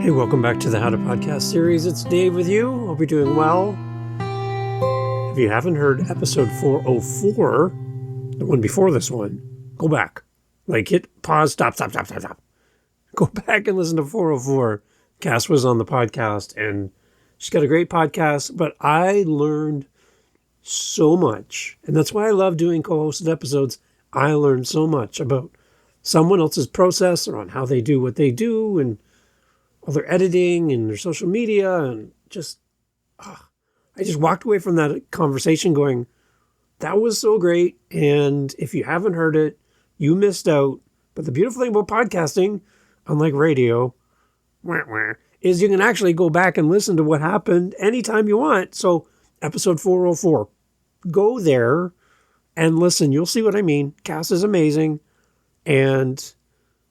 Hey, welcome back to the How to Podcast series. It's Dave with you. Hope you're doing well. If you haven't heard episode 404, the one before this one, go back. Like hit pause, stop. Go back and listen to 404. Cass was on the podcast and she's got a great podcast, but I learned so much. And that's why I love doing co-hosted episodes. I learned so much about someone else's process or on how they do what they do and all their editing and their social media, and I just walked away from that conversation going, that was so great. And if you haven't heard it, you missed out. But the beautiful thing about podcasting, unlike radio, is you can actually go back and listen to what happened anytime you want. So episode 404, go there and listen. You'll see what I mean. Cass is amazing. And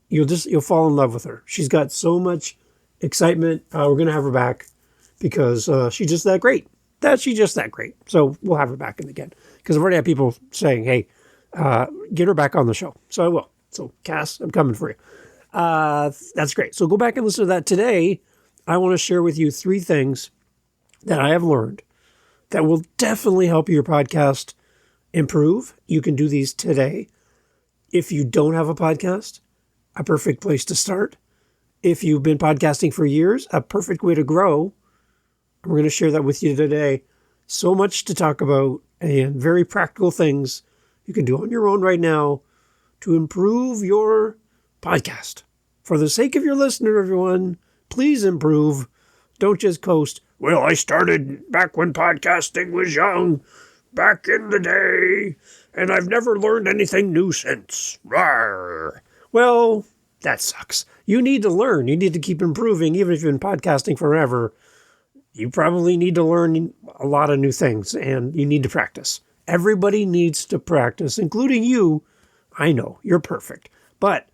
you'll fall in love with her. She's got so much excitement. We're going to have her back because she's just that great. She's just that great. So we'll have her back in again because I've already had people saying, hey, get her back on the show. So I will. So Cass, I'm coming for you. That's great. So go back and listen to that. Today, I want to share with you 3 things that I have learned that will definitely help your podcast improve. You can do these today. If you don't have a podcast, a perfect place to start. If you've been podcasting for years, a perfect way to grow. We're going to share that with you today. So much to talk about and very practical things you can do on your own right now to improve your podcast. For the sake of your listener, everyone, please improve. Don't just coast. Well, I started back when podcasting was young, back in the day, and I've never learned anything new since. Rawr. Well, that sucks. You need to learn. You need to keep improving. Even if you've been podcasting forever, you probably need to learn a lot of new things, and you need to practice. Everybody needs to practice, including you. I know, you're perfect, but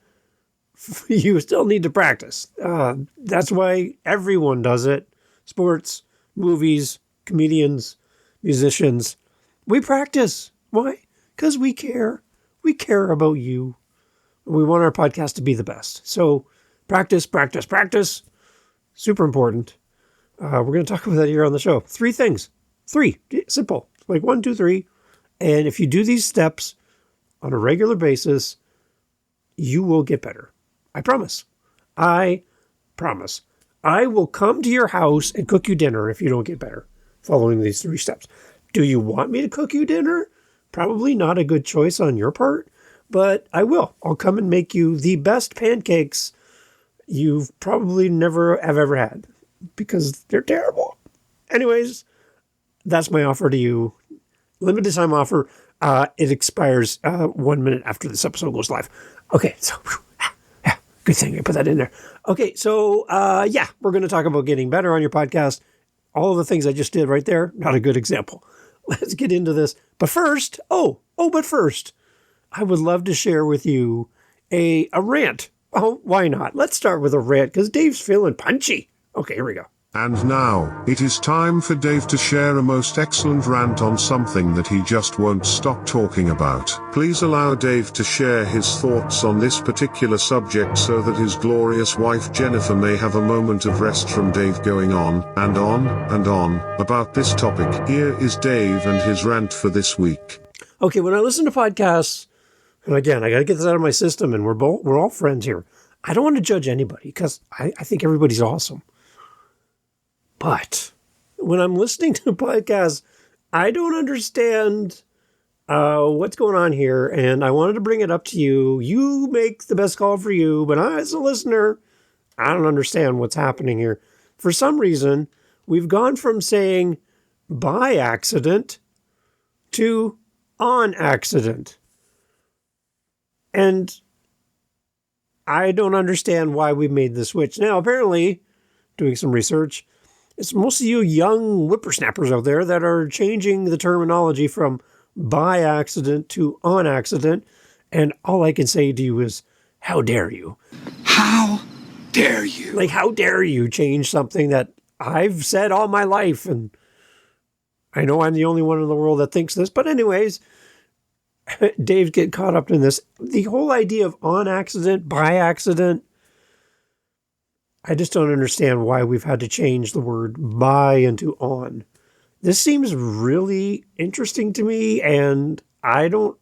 you still need to practice. That's why everyone does it. Sports, movies, comedians, musicians. We practice. Why? Because we care. We care about you. We want our podcast to be the best. So practice. Super important. We're going to talk about that here on the show. 3 things. 3. Simple. Like 1, 2, 3. And if you do these steps on a regular basis, you will get better. I promise. I promise. I will come to your house and cook you dinner if you don't get better following these 3 steps. Do you want me to cook you dinner? Probably not a good choice on your part, but I will. I'll come and make you the best pancakes you've probably never have ever had because they're terrible. Anyways, that's my offer to you. Limited time offer. It expires 1 minute after this episode goes live. Okay, so good thing I put that in there. Okay, so we're going to talk about getting better on your podcast. All of the things I just did right there, not a good example. Let's get into this. But first, but first, I would love to share with you a rant. Oh, why not? Let's start with a rant because Dave's feeling punchy. Okay, here we go. And now, it is time for Dave to share a most excellent rant on something that he just won't stop talking about. Please allow Dave to share his thoughts on this particular subject so that his glorious wife Jennifer may have a moment of rest from Dave going on and on about this topic. Here is Dave and his rant for this week. Okay, when I listen to podcasts, and again, I got to get this out of my system, and we're all friends here. I don't want to judge anybody because I think everybody's awesome. But when I'm listening to podcasts, I don't understand what's going on here, and I wanted to bring it up to you. You make the best call for you, but I, as a listener, I don't understand what's happening here. For some reason, we've gone from saying by accident to on accident. And I don't understand why we made the switch. Now, apparently, doing some research, it's most of you young whippersnappers out there that are changing the terminology from by accident to on accident. And all I can say to you is, how dare you? How dare you? Like, how dare you change something that I've said all my life? And I know I'm the only one in the world that thinks this. But anyways, Dave get caught up in this. The whole idea of on accident, by accident, I just don't understand why we've had to change the word by into on. This seems really interesting to me, and I don't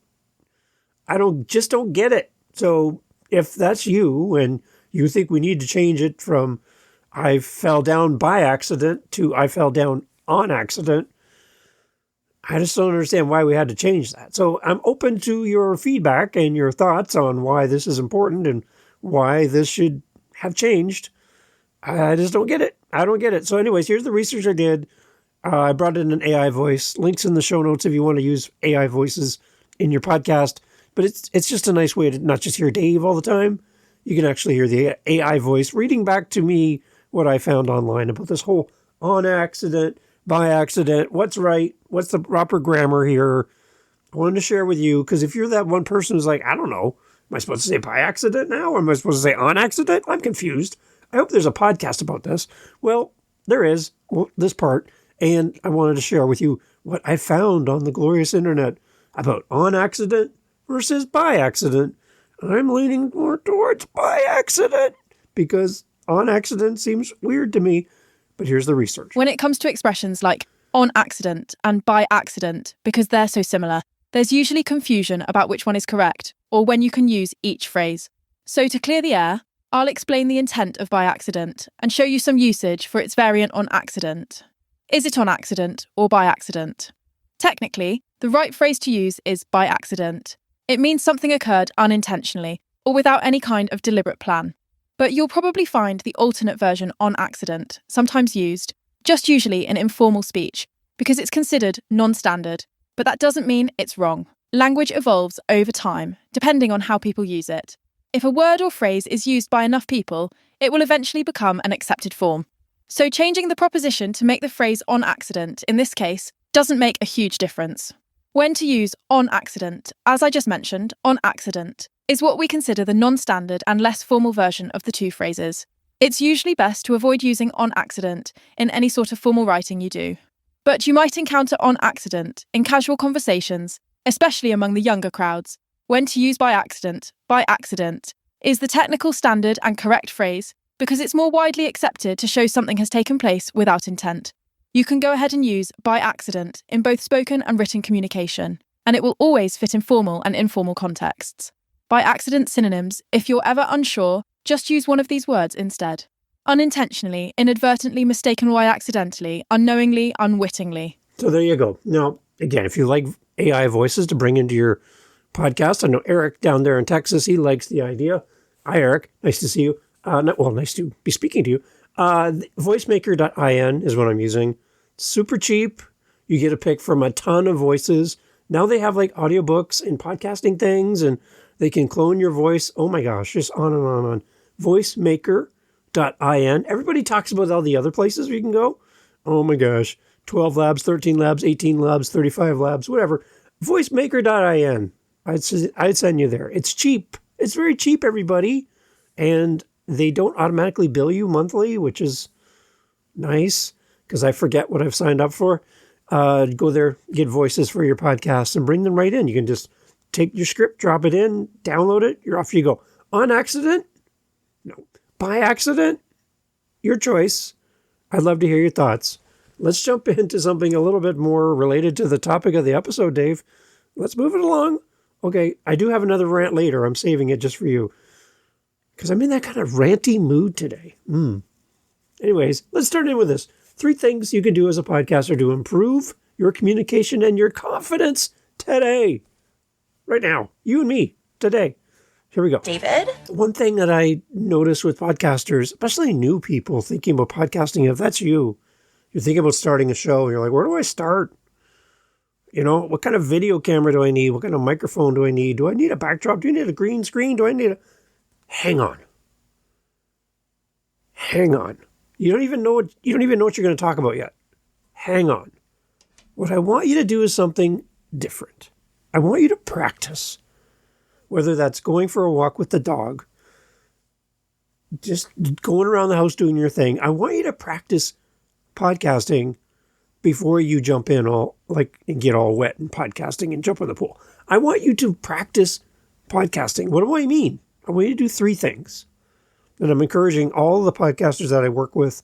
get it. So if that's you and you think we need to change it from I fell down by accident to I fell down on accident, I just don't understand why we had to change that. So I'm open to your feedback and your thoughts on why this is important and why this should have changed. I just don't get it. I don't get it. So anyways, here's the research I did. I brought in an AI voice. Links in the show notes if you want to use AI voices in your podcast. But it's just a nice way to not just hear Dave all the time. You can actually hear the AI voice reading back to me what I found online about this whole on accident, by accident, what's right, what's the proper grammar here. I wanted to share with you, because if you're that one person who's like, I don't know, am I supposed to say by accident now, or am I supposed to say on accident? I'm confused. I hope there's a podcast about this. Well, there is, this part, and I wanted to share with you what I found on the glorious internet about on accident versus by accident. I'm leaning more towards by accident because on accident seems weird to me, but here's the research. When it comes to expressions like on accident and by accident, because they're so similar, there's usually confusion about which one is correct or when you can use each phrase. So to clear the air, I'll explain the intent of by accident and show you some usage for its variant on accident. Is it on accident or by accident? Technically, the right phrase to use is by accident. It means something occurred unintentionally or without any kind of deliberate plan. But you'll probably find the alternate version on accident, sometimes used, just usually in informal speech, because it's considered non-standard, but that doesn't mean it's wrong. Language evolves over time, depending on how people use it. If a word or phrase is used by enough people, it will eventually become an accepted form. So changing the proposition to make the phrase on accident, in this case, doesn't make a huge difference. When to use on accident, as I just mentioned, on accident, is what we consider the non-standard and less formal version of the two phrases. It's usually best to avoid using on accident in any sort of formal writing you do. But you might encounter on accident in casual conversations, especially among the younger crowds. When to use by accident is the technical standard and correct phrase because it's more widely accepted to show something has taken place without intent. You can go ahead and use by accident in both spoken and written communication, and it will always fit in formal and informal contexts. By accident synonyms, if you're ever unsure, just use one of these words instead. Unintentionally, inadvertently, mistaken by accidentally, unknowingly, unwittingly. So there you go. Now, again, if you like AI voices to bring into your podcast, I know Eric down there in Texas, he likes the idea. Hi, Eric. Nice to see you. Nice to be speaking to you. Voicemaker.in is what I'm using. Super cheap. You get a pick from a ton of voices. Now they have like audiobooks and podcasting things, and they can clone your voice. Oh my gosh, just on and on and on. Voicemaker.in. Everybody talks about all the other places where you can go. Oh my gosh. 12 labs, 13 labs, 18 labs, 35 labs, whatever. Voicemaker.in. I'd send you there. It's cheap. It's very cheap, everybody. And they don't automatically bill you monthly, which is nice because I forget what I've signed up for. Go there, get voices for your podcast and bring them right in. You can just take your script, drop it in, download it. You're off you go. On accident? No. By accident? Your choice. I'd love to hear your thoughts. Let's jump into something a little bit more related to the topic of the episode, Dave. Let's move it along. Okay, I do have another rant later. I'm saving it just for you because I'm in that kind of ranty mood today. Anyways, let's start in with this. 3 things you can do as a podcaster to improve your communication and your confidence today. Right now. You and me. Today. Here we go. David? One thing that I notice with podcasters, especially new people thinking about podcasting, if that's you, you're thinking about starting a show, and you're like, where do I start? You know, what kind of video camera do I need? What kind of microphone do I need? Do I need a backdrop? Do you need a green screen? Do I need a... Hang on. You don't even know what you're going to talk about yet. Hang on. What I want you to do is something different. I want you to practice. Whether that's going for a walk with the dog, just going around the house doing your thing. I want you to practice podcasting before you jump in and get all wet and podcasting and jump in the pool. I want you to practice podcasting. What do I mean? I want you to do 3 things. And I'm encouraging all the podcasters that I work with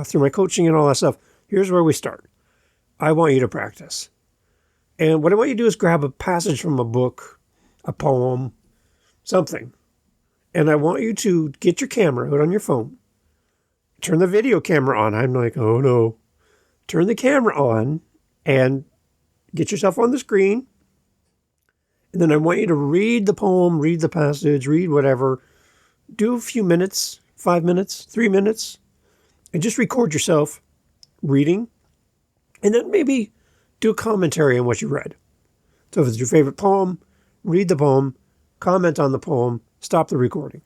through my coaching and all that stuff. Here's where we start. I want you to practice. And what I want you to do is grab a passage from a book, a poem, something. And I want you to get your camera out on your phone. Turn the video camera on. I'm like, oh no. Turn the camera on and get yourself on the screen. And then I want you to read the poem, read the passage, read whatever. Do a few minutes, 5 minutes, 3 minutes, and just record yourself reading. And then maybe do a commentary on what you read. So if it's your favorite poem, read the poem, comment on the poem, stop the recording.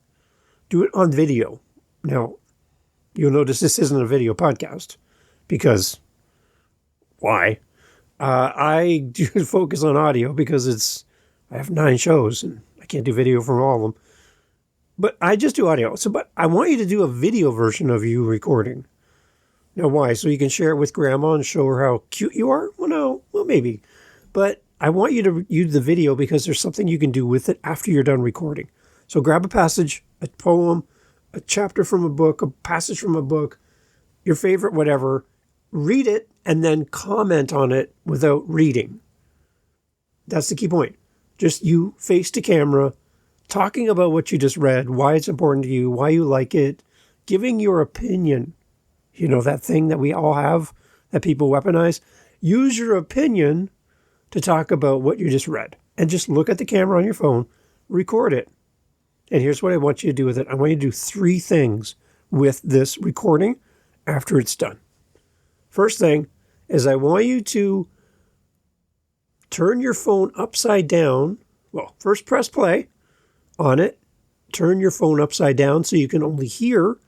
Do it on video. Now, you'll notice this isn't a video podcast because why? I do focus on audio because I have 9 shows and I can't do video for all of them. But I just do audio. But I want you to do a video version of you recording. Now, why? So you can share it with grandma and show her how cute you are? Well, no. Well, maybe. But I want you to use the video because there's something you can do with it after you're done recording. So grab a passage, a poem, a chapter from a book, a passage from a book, your favorite whatever. Read it and then comment on it without reading. That's the key point. Just you face to camera, talking about what you just read, why it's important to you, why you like it, giving your opinion. You know, that thing that we all have that people weaponize. Use your opinion to talk about what you just read. And just look at the camera on your phone, record it. And here's what I want you to do with it. I want you to do 3 things with this recording after it's done. First thing is I want you to turn your phone upside down. Well, first press play on it. Turn your phone upside down so you can only hear,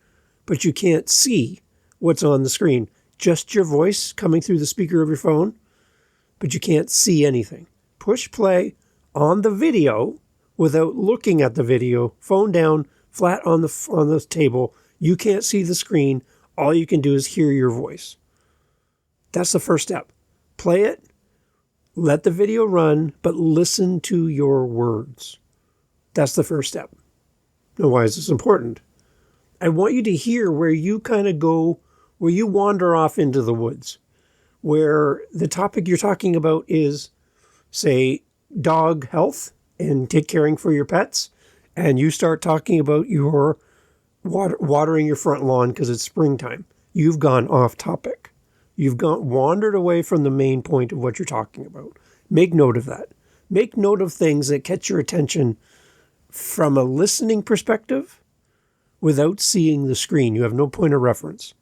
but you can't see what's on the screen. Just your voice coming through the speaker of your phone, but you can't see anything. Push play on the video without looking at the video. Phone down, flat on the table. You can't see the screen. All you can do is hear your voice. That's the first step. Play it. Let the video run, but listen to your words. That's the first step. Now, why is this important? I want you to hear where you kind of go, where you wander off into the woods, where the topic you're talking about is, say, dog health and caring for your pets, and you start talking about your watering your front lawn because it's springtime. You've gone off topic. You've wandered away from the main point of what you're talking about. Make note of that. Make note of things that catch your attention from a listening perspective without seeing the screen. You have no point of reference.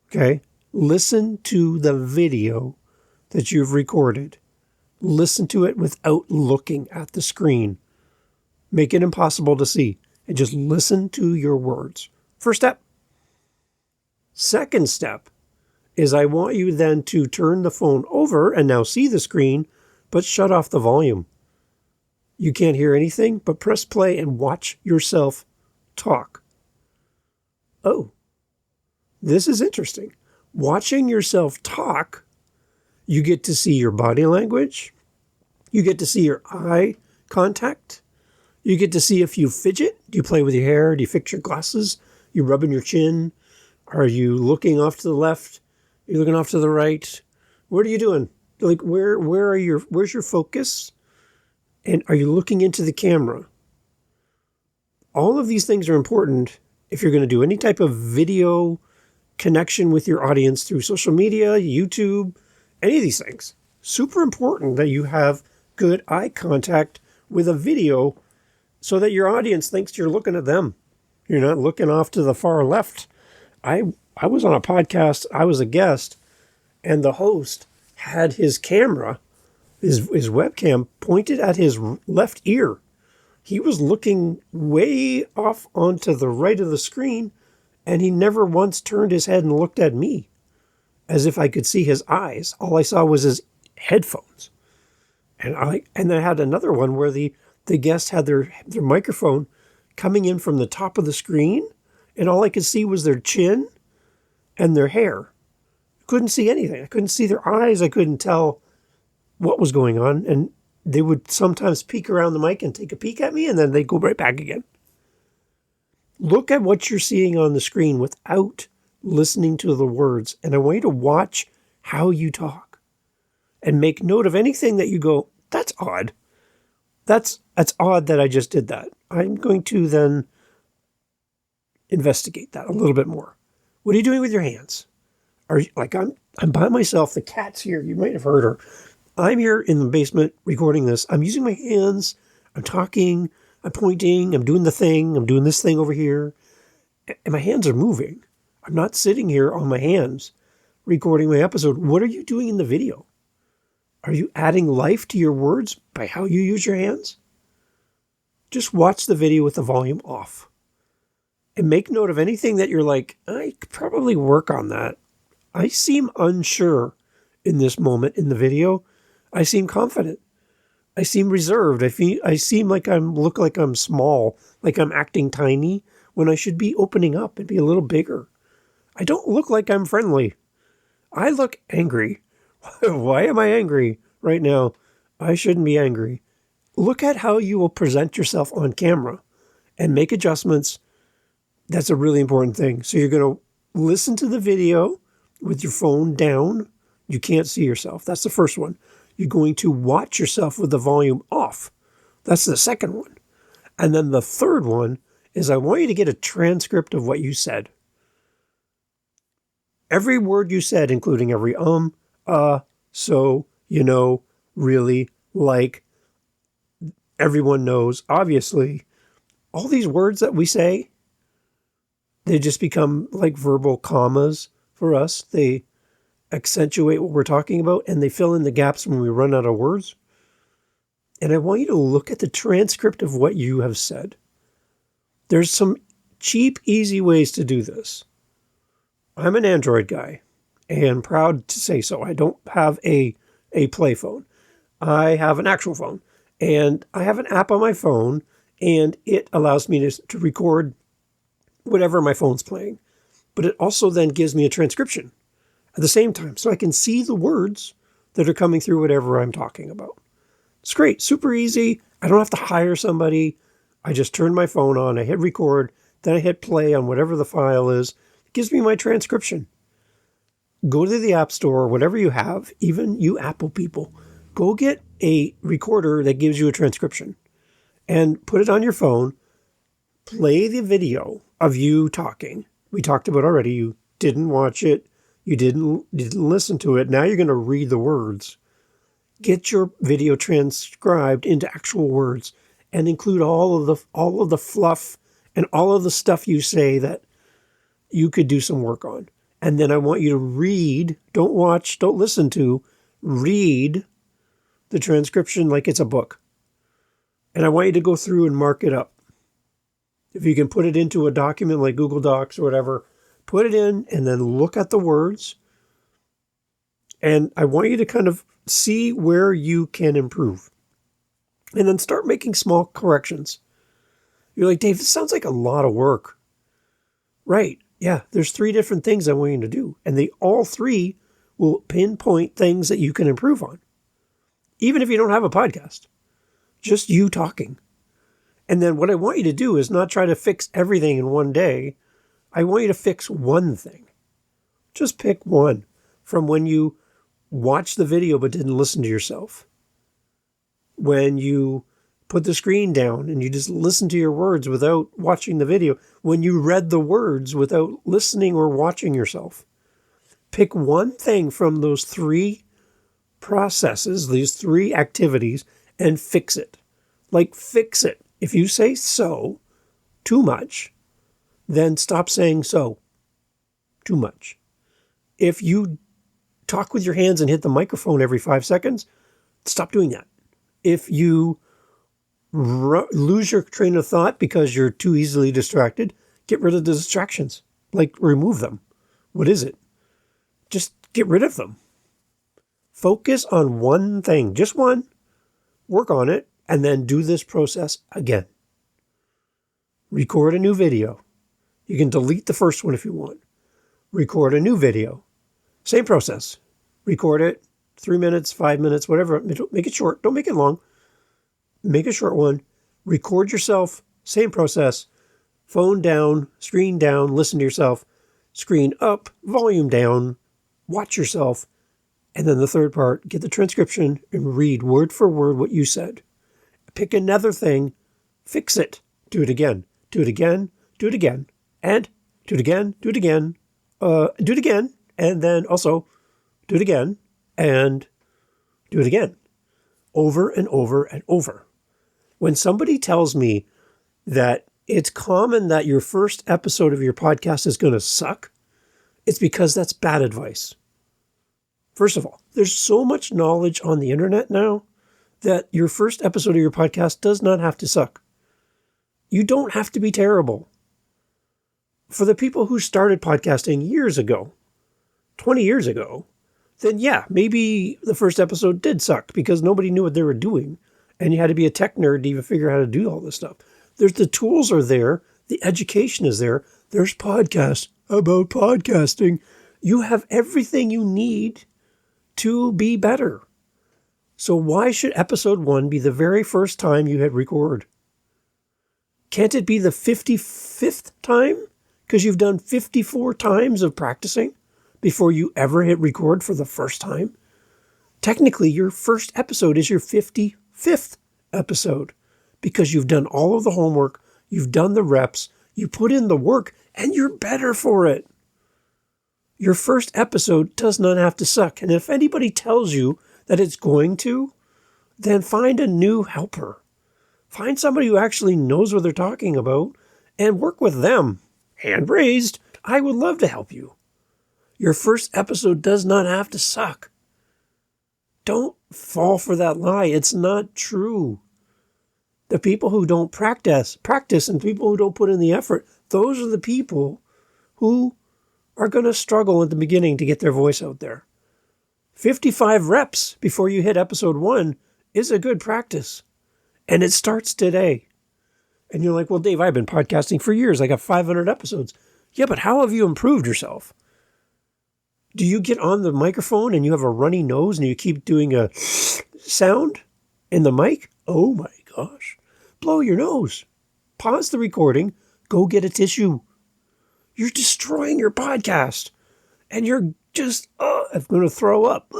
Okay? Listen to the video that you've recorded. Listen to it without looking at the screen. Make it impossible to see. And just listen to your words. First step. Second step is I want you then to turn the phone over and now see the screen, but shut off the volume. You can't hear anything, but press play and watch yourself talk. Oh, this is interesting. Watching yourself talk, you get to see your body language. You get to see your eye contact. You get to see if you fidget. Do you play with your hair? Do you fix your glasses? You rubbing your chin? Are you looking off to the left? Are you looking off to the right? What are you doing? Like, where's your focus? And are you looking into the camera? All of these things are important if you're going to do any type of video connection with your audience through social media, YouTube, any of these things. Super important that you have good eye contact with a video so that your audience thinks you're looking at them. You're not looking off to the far left. I was on a podcast, I was a guest, and the host had his camera, his webcam pointed at his left ear. He was looking way off onto the right of the screen, and he never once turned his head and looked at me as if I could see his eyes. All I saw was his headphones. And I had another one where the guest had their microphone coming in from the top of the screen, and all I could see was their chin and their hair. Couldn't see anything. I couldn't see their eyes. I couldn't tell what was going on. And they would sometimes peek around the mic and take a peek at me, and then they'd go right back again. Look at what you're seeing on the screen without listening to the words. And I want you to watch how you talk and make note of anything that you go, that's odd. That's odd that I just did that. I'm going to then investigate that a little bit more. What are you doing with your hands? Are you, like I'm by myself. The cat's here. You might have heard her. I'm here in the basement recording this. I'm using my hands. I'm talking. I'm pointing. I'm doing the thing. I'm doing this thing over here. And my hands are moving. I'm not sitting here on my hands recording my episode. What are you doing in the video? Are you adding life to your words by how you use your hands? Just watch the video with the volume off. And make note of anything that you're like, I could probably work on that. I seem unsure in this moment in the video. I seem confident. I seem reserved. I seem like look like I'm small, like I'm acting tiny when I should be opening up and be a little bigger. I don't look like I'm friendly. I look angry. Why am I angry right now? I shouldn't be angry. Look at how you will present yourself on camera and make adjustments. That's a really important thing. So you're going to listen to the video with your phone down. You can't see yourself. That's the first one. You're going to watch yourself with the volume off. That's the second one. And then the third one is I want you to get a transcript of what you said. Every word you said, including every so, really, like, everyone knows, obviously, all these words that we say, they just become like verbal commas for us. They accentuate what we're talking about, and they fill in the gaps when we run out of words. And I want you to look at the transcript of what you have said. There's some cheap, easy ways to do this. I'm an Android guy, and proud to say so. I don't have a play phone. I have an actual phone, and I have an app on my phone, and it allows me to record whatever my phone's playing. But it also then gives me a transcription at the same time, so I can see the words that are coming through whatever I'm talking about. It's great, super easy. I don't have to hire somebody. I just turn my phone on, I hit record, then I hit play on whatever the file is. It gives me my transcription. Go to the App Store, whatever you have, even you Apple people, go get a recorder that gives you a transcription and put it on your phone. Play the video of you talking. We talked about already. You didn't watch it. You didn't listen to it. Now you're going to read the words. Get your video transcribed into actual words and include all of the fluff and all of the stuff you say that you could do some work on. And then I want you to read, don't watch, don't listen to, read the transcription like it's a book. And I want you to go through and mark it up. If you can put it into a document like Google Docs or whatever, put it in and then look at the words. And I want you to kind of see where you can improve. And then start making small corrections. You're like, Dave, this sounds like a lot of work. Right. Yeah, there's 3 different things I want you to do. And they all 3 will pinpoint things that you can improve on. Even if you don't have a podcast. Just you talking. And then what I want you to do is not try to fix everything in one day. I want you to fix one thing. Just pick one from when you watched the video but didn't listen to yourself. When you put the screen down and you just listen to your words without watching the video. When you read the words without listening or watching yourself. Pick one thing from those 3 processes, these 3 activities, and fix it. Like, fix it. If you say so too much, then stop saying so too much. If you talk with your hands and hit the microphone every 5 seconds, stop doing that. If you lose your train of thought because you're too easily distracted, get rid of the distractions. Like, remove them. What is it? Just get rid of them. Focus on one thing, just one. Work on it, and then do this process again. Record a new video. You can delete the first one if you want. Record a new video. Same process. Record it, 3 minutes, 5 minutes, whatever. Make it short. Don't make it long. Make a short one. Record yourself. Same process. phone down, screen down, listen to yourself, screen up, volume down, watch yourself, and then the third part, get the transcription and read word for word what you said. Pick another thing, fix it, do it again, do it again, do it again, and do it again, do it again, do it again, and then also do it again, and do it again, over and over and over. When somebody tells me that it's common that your first episode of your podcast is going to suck, it's because that's bad advice. First of all, there's so much knowledge on the internet now that your first episode of your podcast does not have to suck. You don't have to be terrible. For the people who started podcasting years ago, 20 years ago, then yeah, maybe the first episode did suck because nobody knew what they were doing. And you had to be a tech nerd to even figure out how to do all this stuff. The tools are there. The education is there. There's podcasts about podcasting. You have everything you need to be better. So why should episode 1 be the very first time you hit record? Can't it be the 55th time? Because you've done 54 times of practicing before you ever hit record for the first time. Technically, your first episode is your 55th episode because you've done all of the homework, you've done the reps, you put in the work, and you're better for it. Your first episode does not have to suck. And if anybody tells you that it's going to, then find a new helper. Find somebody who actually knows what they're talking about and work with them. Hand raised, I would love to help you. Your first episode does not have to suck. Don't fall for that lie. It's not true. The people who don't practice, and people who don't put in the effort, those are the people who are going to struggle at the beginning to get their voice out there. 55 reps before you hit episode 1 is a good practice. And it starts today. And you're like, well, Dave, I've been podcasting for years. I got 500 episodes. Yeah, but how have you improved yourself? Do you get on the microphone and you have a runny nose and you keep doing a sound in the mic? Oh my gosh. Blow your nose. Pause the recording. Go get a tissue. You're destroying your podcast. And you're just, I'm going to throw up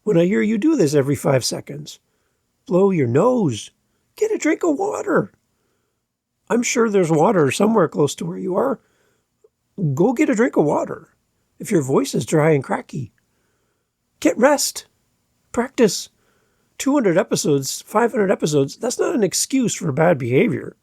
when I hear you do this every 5 seconds. Blow your nose. Get a drink of water. I'm sure there's water somewhere close to where you are. Go get a drink of water. If your voice is dry and cracky, get rest. Practice. 200 episodes, 500 episodes, that's not an excuse for bad behavior.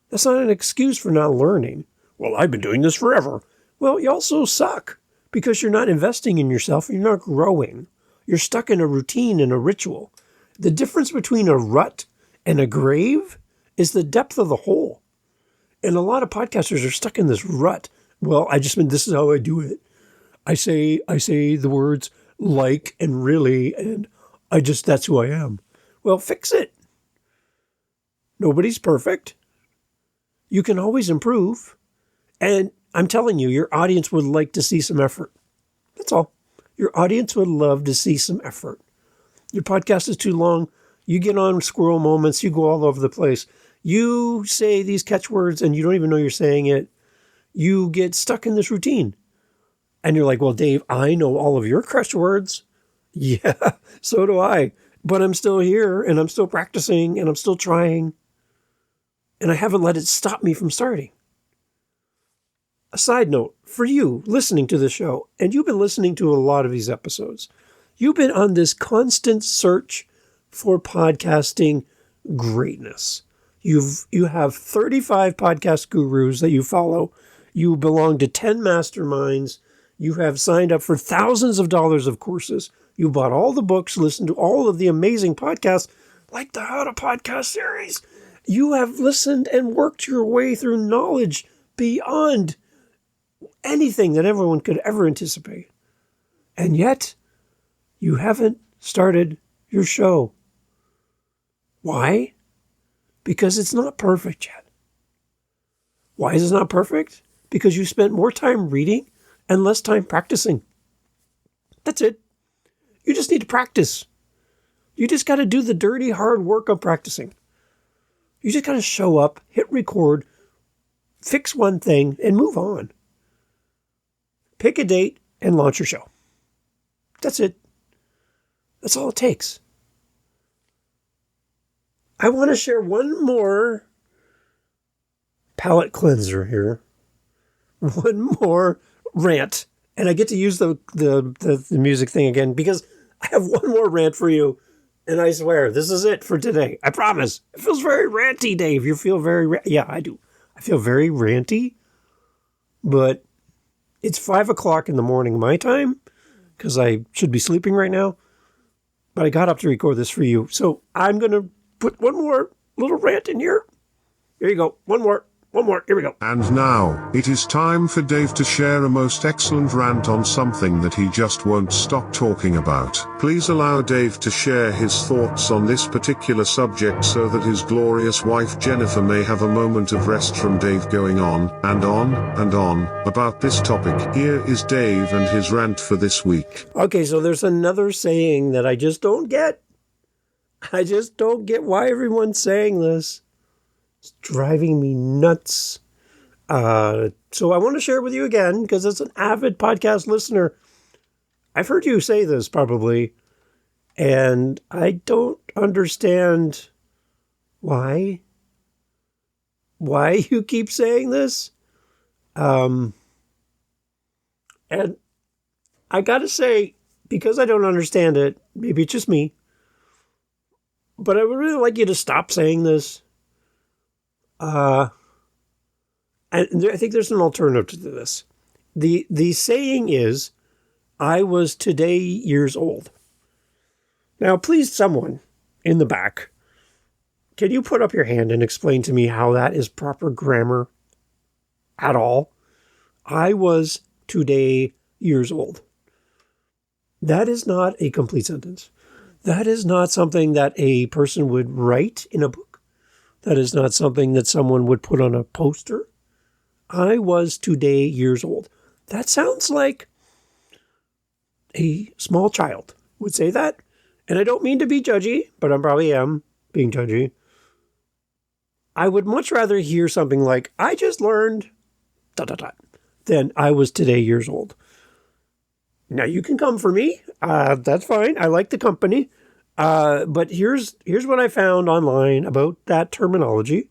That's not an excuse for not learning. Well, I've been doing this forever. Well, you also suck because you're not investing in yourself and you're not growing. You're stuck in a routine and a ritual. The difference between a rut and a grave is the depth of the hole. And a lot of podcasters are stuck in this rut. Well, this is how I do it. I say the words like and really, and that's who I am. Well, fix it. Nobody's perfect. You can always improve. And I'm telling you, your audience would like to see some effort. That's all. Your audience would love to see some effort. Your podcast is too long. You get on squirrel moments. You go all over the place. You say these catchwords and you don't even know you're saying it. You get stuck in this routine. And you're like, well, Dave, I know all of your Crutch words. Yeah, so do I. But I'm still here and I'm still practicing and I'm still trying. And I haven't let it stop me from starting. A side note, for you listening to the show, and you've been listening to a lot of these episodes, you've been on this constant search for podcasting greatness. You have 35 podcast gurus that you follow. You belong to 10 masterminds. You have signed up for thousands of dollars of courses. You bought all the books, listened to all of the amazing podcasts, like the How to Podcast series. You have listened and worked your way through knowledge beyond anything that everyone could ever anticipate. And yet, you haven't started your show. Why? Because it's not perfect yet. Why is it not perfect? Because you spent more time reading and less time practicing. That's it. You just need to practice. You just got to do the dirty, hard work of practicing. You just got to show up, hit record, fix one thing and move on. Pick a date and launch your show. That's it. That's all it takes. I want to share one more palate cleanser here. One more rant. And I get to use the music thing again because I have one more rant for you. And I swear, this is it for today. I promise. It feels very ranty, Dave. You feel very... Yeah, I do. I feel very ranty. But it's 5 o'clock in the morning my time because I should be sleeping right now. But I got up to record this for you. So I'm going to put one more little rant in here. Here you go. One more. Here we go. And now, it is time for Dave to share a most excellent rant on something that he just won't stop talking about. Please allow Dave to share his thoughts on this particular subject so that his glorious wife Jennifer may have a moment of rest from Dave going on and on about this topic. Here is Dave and his rant for this week. Okay, so there's another saying that I just don't get. I just don't get why everyone's saying this. It's driving me nuts. So I want to share it with you again because as an avid podcast listener, I've heard you say this probably, and I don't understand why you keep saying this. And I got to say, because I don't understand it, maybe it's just me, but I would really like you to stop saying this. And I think there's an alternative to this. The saying is, I was today years old. Now, please, someone in the back, can you put up your hand and explain to me how that is proper grammar at all? I was today years old. That is not a complete sentence. That is not something that a person would write in a book. That is not something that someone would put on a poster. I was today years old. That sounds like a small child would say that. And I don't mean to be judgy, but I probably am being judgy. I would much rather hear something like, I just learned ... than I was today years old. Now you can come for me. That's fine. I like the company. But here's what I found online about that terminology.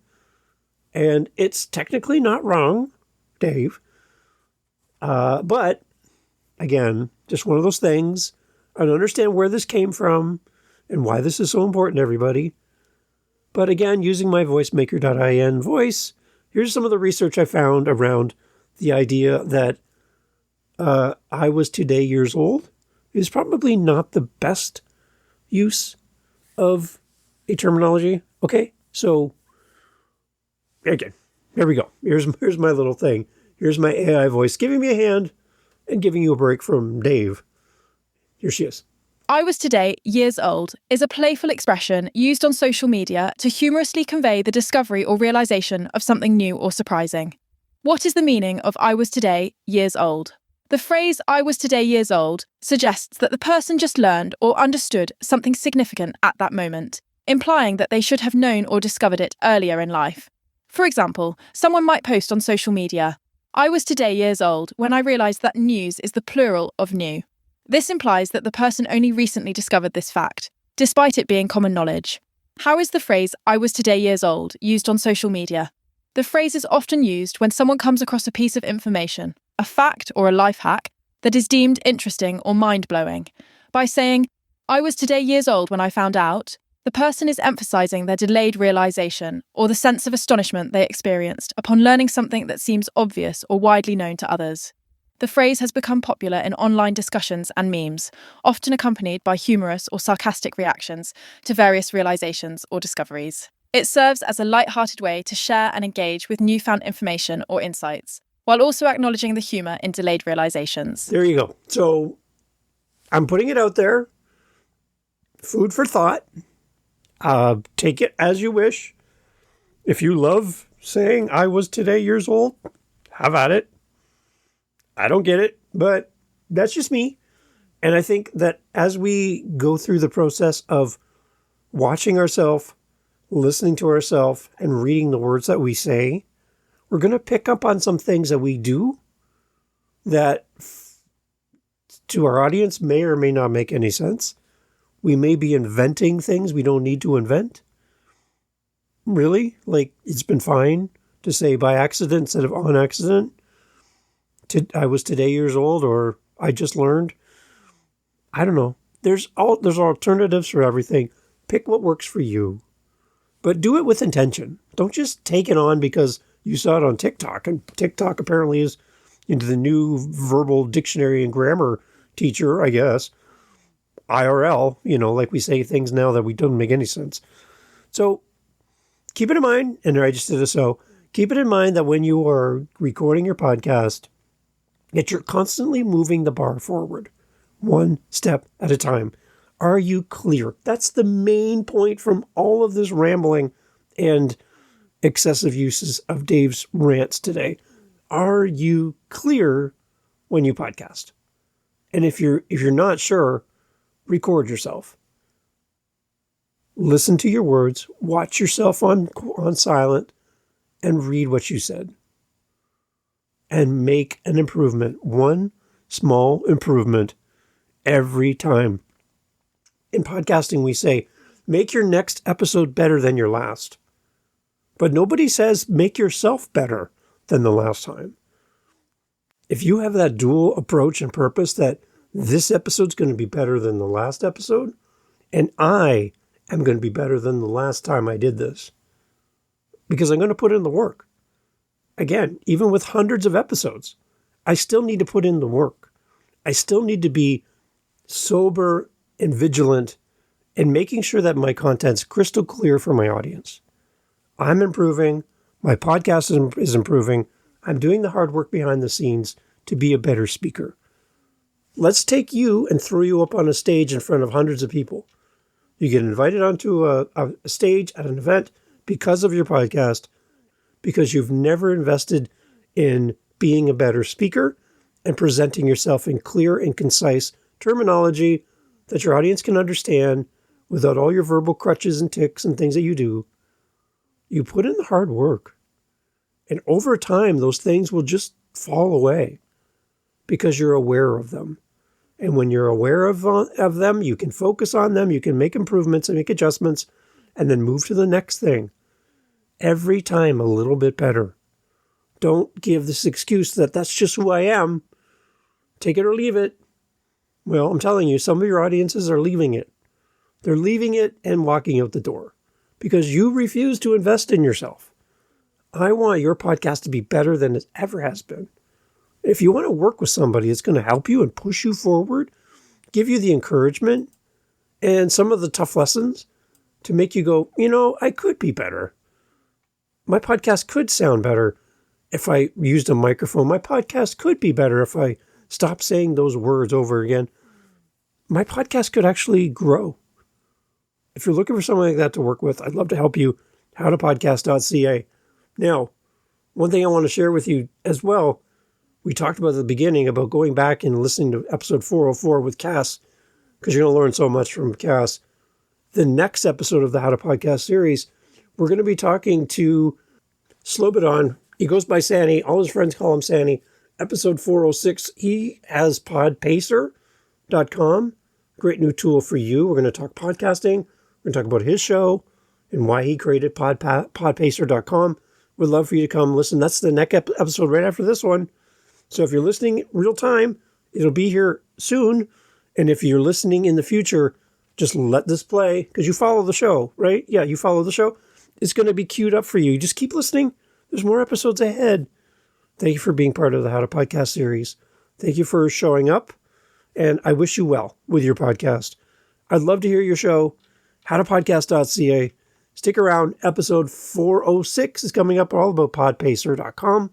And it's technically not wrong, Dave. But again, just one of those things. I don't understand where this came from and why this is so important to everybody. But again, using my voicemaker.in voice, here's some of the research I found around the idea that I was today years old is probably not the best use of a terminology. Okay, so again, here we go. Here's my little thing. Here's my AI voice giving me a hand and giving you a break from Dave. Here she is. I was today years old is a playful expression used on social media to humorously convey the discovery or realization of something new or surprising. What is the meaning of I was today years old? The phrase I was today years old suggests that the person just learned or understood something significant at that moment, implying that they should have known or discovered it earlier in life. For example, someone might post on social media, I was today years old when I realised that news is the plural of new. This implies that the person only recently discovered this fact, despite it being common knowledge. How is the phrase I was today years old used on social media? The phrase is often used when someone comes across a piece of information, a fact or a life hack, that is deemed interesting or mind-blowing. By saying, I was today years old when I found out, the person is emphasising their delayed realisation or the sense of astonishment they experienced upon learning something that seems obvious or widely known to others. The phrase has become popular in online discussions and memes, often accompanied by humorous or sarcastic reactions to various realisations or discoveries. It serves as a light-hearted way to share and engage with newfound information or insights, while also acknowledging the humour in delayed realisations. There you go. So I'm putting it out there. Food for thought. Take it as you wish. If you love saying I was today years old, have at it. I don't get it, but that's just me. And I think that as we go through the process of watching ourselves, listening to ourselves, and reading the words that we say, we're going to pick up on some things that we do that to our audience may or may not make any sense. We may be inventing things we don't need to invent. Really? Like, it's been fine to say by accident instead of on accident. I was today years old, or I just learned. I don't know. There's alternatives for everything. Pick what works for you. But do it with intention. Don't just take it on because you saw it on TikTok. And TikTok apparently is into the new verbal dictionary and grammar teacher, I guess. IRL, like we say things now that we don't make any sense. So keep it in mind, and I just did a so. Keep it in mind that when you are recording your podcast, that you're constantly moving the bar forward, one step at a time. Are you clear? That's the main point from all of this rambling and excessive uses of Dave's rants today. Are you clear when you podcast? And if you're not sure, record yourself. Listen to your words, watch yourself on silent, and read what you said. And make an improvement, one small improvement every time. In podcasting, we say, make your next episode better than your last. But nobody says make yourself better than the last time. If you have that dual approach and purpose that this episode's going to be better than the last episode, and I am going to be better than the last time I did this, because I'm going to put in the work. Again, even with hundreds of episodes, I still need to put in the work. I still need to be sober and vigilant in making sure that my content's crystal clear for my audience. I'm improving. My podcast is improving. I'm doing the hard work behind the scenes to be a better speaker. Let's take you and throw you up on a stage in front of hundreds of people. You get invited onto a stage at an event because of your podcast, because you've never invested in being a better speaker and presenting yourself in clear and concise terminology that your audience can understand without all your verbal crutches and tics and things that you do. You put in the hard work. And over time, those things will just fall away because you're aware of them. And when you're aware of them, you can focus on them, you can make improvements and make adjustments, and then move to the next thing. Every time a little bit better. Don't give this excuse that that's just who I am. Take it or leave it. Well, I'm telling you, some of your audiences are leaving it. They're leaving it and walking out the door because you refuse to invest in yourself. I want your podcast to be better than it ever has been. If you want to work with somebody that's going to help you and push you forward, give you the encouragement and some of the tough lessons to make you go, I could be better. My podcast could sound better if I used a microphone. My podcast could be better if I stopped saying those words over again. My podcast could actually grow. If you're looking for something like that to work with, I'd love to help you. howtopodcast.ca. Now, one thing I want to share with you as well, we talked about at the beginning about going back and listening to episode 404 with Cass, because you're going to learn so much from Cass. The next episode of the How to Podcast series, we're going to be talking to Slobodan. He goes by Sanny. All his friends call him Sanny. Episode 406. He has podpacer.com. Great new tool for you. We're going to talk podcasting. We're going to talk about his show and why he created podpacer.com. We'd love for you to come listen. That's the next episode right after this one. So if you're listening real time, it'll be here soon. And if you're listening in the future, just let this play because you follow the show, right? Yeah, you follow the show. It's going to be queued up for you. Just keep listening. There's more episodes ahead. Thank you for being part of the How to Podcast series. Thank you for showing up. And I wish you well with your podcast. I'd love to hear your show. howtopodcast.ca. Stick around. Episode 406 is coming up, all about podpacer.com.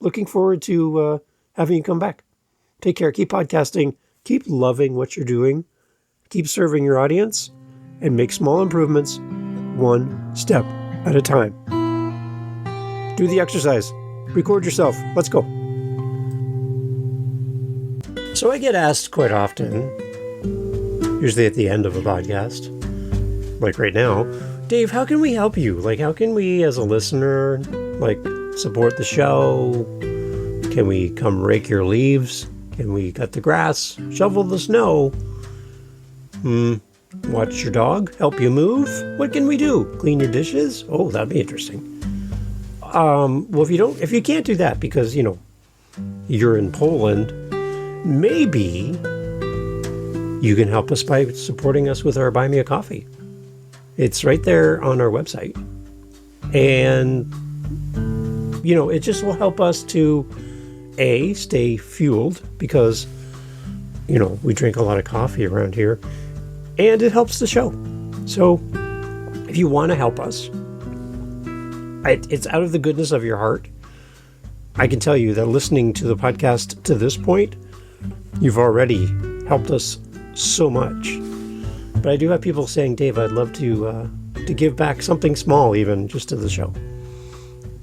Looking forward to having you come back. Take care. Keep podcasting. Keep loving what you're doing. Keep serving your audience. And make small improvements one step at a time. Do the exercise. Record yourself. Let's go. So I get asked quite often, usually at the end of a podcast, like right now, Dave, how can we help you? Like, how can we as a listener, like, support the show? Can we come rake your leaves? Can we cut the grass? Shovel the snow? Watch your dog? Help you move? What can we do? Clean your dishes? Oh, that'd be interesting. Well, if you can't do that because, you're in Poland, maybe you can help us by supporting us with our Buy Me a Coffee. It's right there on our website. And, it just will help us to, A, stay fueled because, we drink a lot of coffee around here. And it helps the show. So if you want to help us, it's out of the goodness of your heart. I can tell you that listening to the podcast to this point, you've already helped us so much. But I do have people saying, Dave, I'd love to give back something small, even just to the show.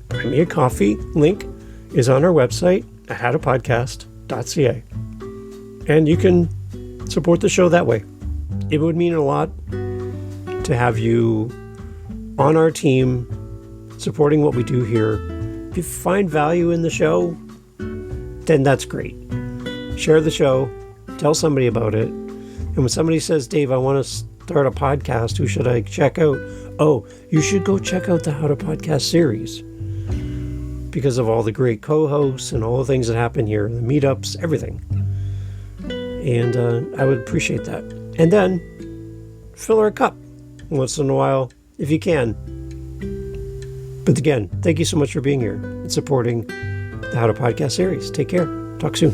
Buy Me a Coffee link is on our website, ahadapodcast.ca. And you can support the show that way. It would mean a lot to have you on our team supporting what we do here. If you find value in the show, then that's great. Share the show, tell somebody about it. And when somebody says, Dave, I want to start a podcast, who should I check out? Oh, you should go check out the How to Podcast series because of all the great co-hosts and all the things that happen here, the meetups, everything. And I would appreciate that. And then fill her a cup once in a while if you can. But again, thank you so much for being here and supporting the How to Podcast series. Take care. Talk soon.